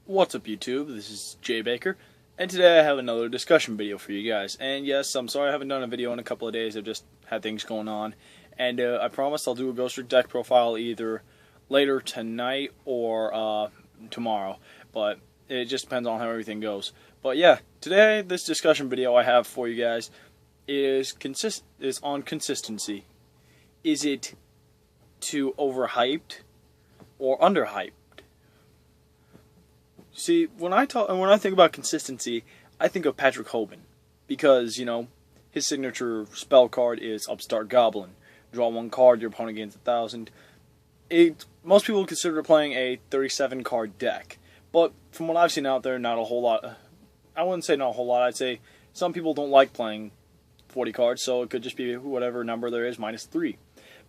What's up YouTube, this is Jay Baker, and today I have another discussion video for you guys. And yes, I'm sorry I haven't done a video in a couple of days, I've just had things going on. And I promise I'll do a Ghost Trick deck profile either later tonight or tomorrow. But it just depends on how everything goes. But yeah, today this discussion video I have for you guys is on consistency. Is it too overhyped or underhyped? See, when I think about consistency, I think of Patrick Hoban, because his signature spell card is Upstart Goblin. Draw one card, your opponent gains 1,000. Most people consider playing a 37 card deck, but from what I've seen out there, not a whole lot. I wouldn't say not a whole lot. I'd say some people don't like playing 40 cards, so it could just be whatever number there is minus 3.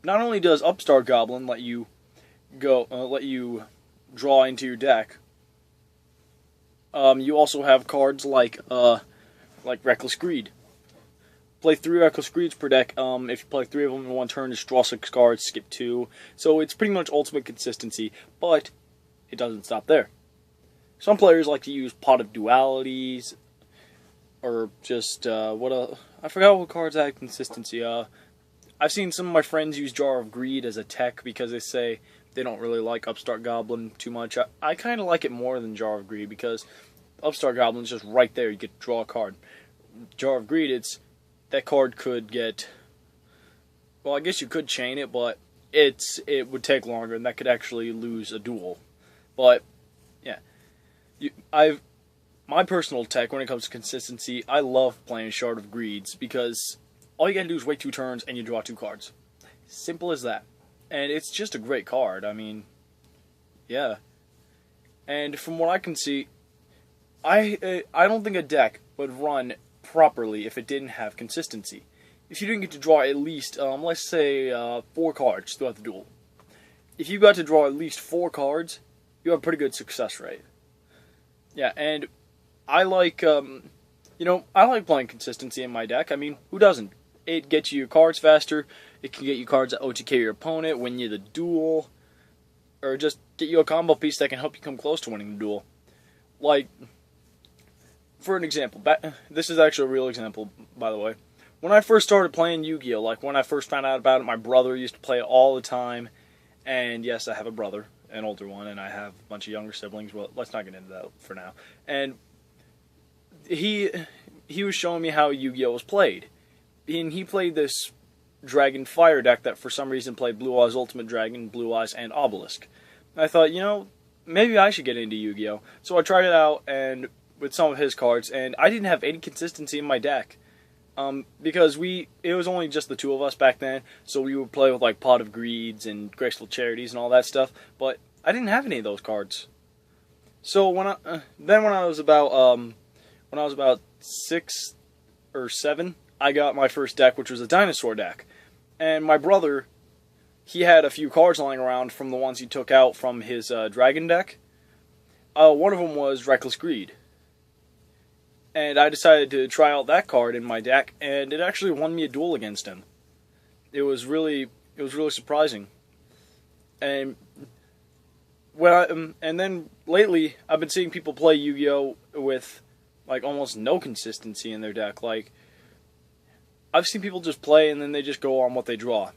Not only does Upstart Goblin let you draw into your deck. You also have cards like Reckless Greed. Play 3 Reckless Greeds per deck. If you play 3 of them in one turn, just draw 6 cards, skip 2. So it's pretty much ultimate consistency, but it doesn't stop there. Some players like to use Pot of Dualities, or just, I forgot what cards have consistency. I've seen some of my friends use Jar of Greed as a tech because they say they don't really like Upstart Goblin too much. I kind of like it more than Jar of Greed because Upstart Goblin's just right there. You get to draw a card. Jar of Greed, that card could get... Well, I guess you could chain it, but it would take longer, and that could actually lose a duel. But, yeah. My personal tech, when it comes to consistency, I love playing Shard of Greeds because all you gotta do is wait 2 turns and you draw 2 cards. Simple as that. And it's just a great card. I mean, yeah. And from what I can see, I don't think a deck would run properly if it didn't have consistency. If you didn't get to draw at least, let's say, 4 cards throughout the duel. If you got to draw at least 4 cards, you have a pretty good success rate. Yeah, and I like, I like playing consistency in my deck. I mean, who doesn't? It gets you your cards faster. It can get you cards that OTK your opponent, win you the duel, or just get you a combo piece that can help you come close to winning the duel. Like, for an example, this is actually a real example, by the way. When I first started playing Yu-Gi-Oh, like when I first found out about it, my brother used to play it all the time. And yes, I have a brother, an older one, and I have a bunch of younger siblings. Well, let's not get into that for now. And he was showing me how Yu-Gi-Oh was played. And he played this Dragon Fire deck that for some reason played Blue Eyes Ultimate Dragon, Blue Eyes, and Obelisk. And I thought, maybe I should get into Yu-Gi-Oh! So I tried it out and with some of his cards, and I didn't have any consistency in my deck. Because it was only just the 2 of us back then, so we would play with like Pot of Greeds and Graceful Charities and all that stuff, but I didn't have any of those cards. So when I was about 6 or 7, I got my first deck, which was a dinosaur deck. And my brother, he had a few cards lying around from the ones he took out from his dragon deck. One of them was Reckless Greed. And I decided to try out that card in my deck, and it actually won me a duel against him. It was really surprising. And and then lately, I've been seeing people play Yu-Gi-Oh with like almost no consistency in their deck. Like, I've seen people just play and then they just go on what they draw.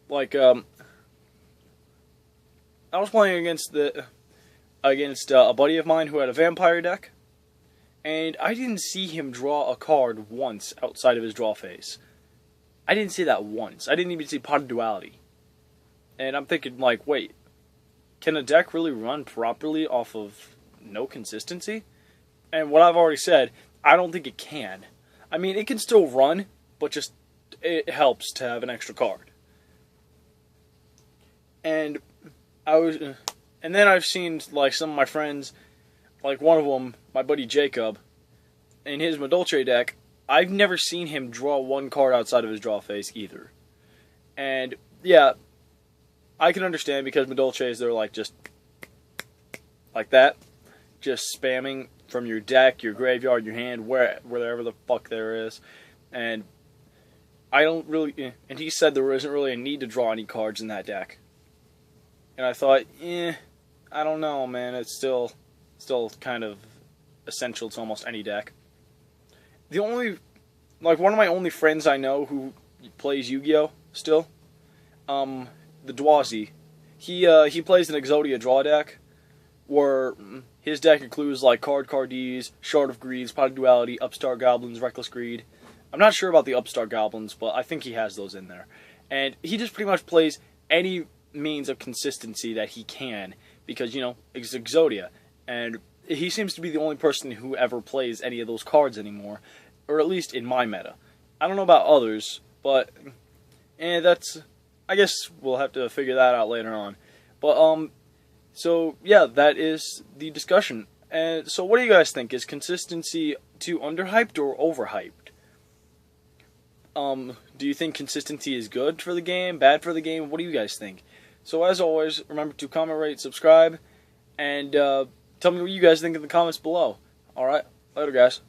Like, I was playing against a buddy of mine who had a vampire deck, and I didn't see him draw a card once outside of his draw phase. I didn't see that once. I didn't even see Pot of Duality. And I'm thinking, like, wait, can a deck really run properly off of no consistency? And what I've already said, I don't think it can. I mean, it can still run, but just it helps to have an extra card. And then I've seen like some of my friends, like one of them, my buddy Jacob, in his Madolche deck, I've never seen him draw 1 card outside of his draw phase either. And yeah, I can understand because Madolches, they're like just like that, just spamming from your deck, your graveyard, your hand, wherever the fuck there is. And I don't really, and he said there isn't really a need to draw any cards in that deck. And I thought, I don't know, man, it's still Still kind of essential to almost any deck. The only, like, one of my only friends I know who plays Yu-Gi-Oh! Still, the Dwazi, he plays an Exodia draw deck, where his deck includes, like, Cards, Shard of Greeds, Pot of Duality, Upstart Goblins, Reckless Greed. I'm not sure about the Upstart Goblins, but I think he has those in there. And he just pretty much plays any means of consistency that he can, because, you know, it's Exodia. And he seems to be the only person who ever plays any of those cards anymore, or at least in my meta. I don't know about others, but that's, I guess we'll have to figure that out later on. But so yeah, that is the discussion. And so, what do you guys think? Is consistency too underhyped or overhyped? Do you think consistency is good for the game, bad for the game? What do you guys think? So as always, remember to comment, rate, subscribe, and tell me what you guys think in the comments below. Alright, later guys.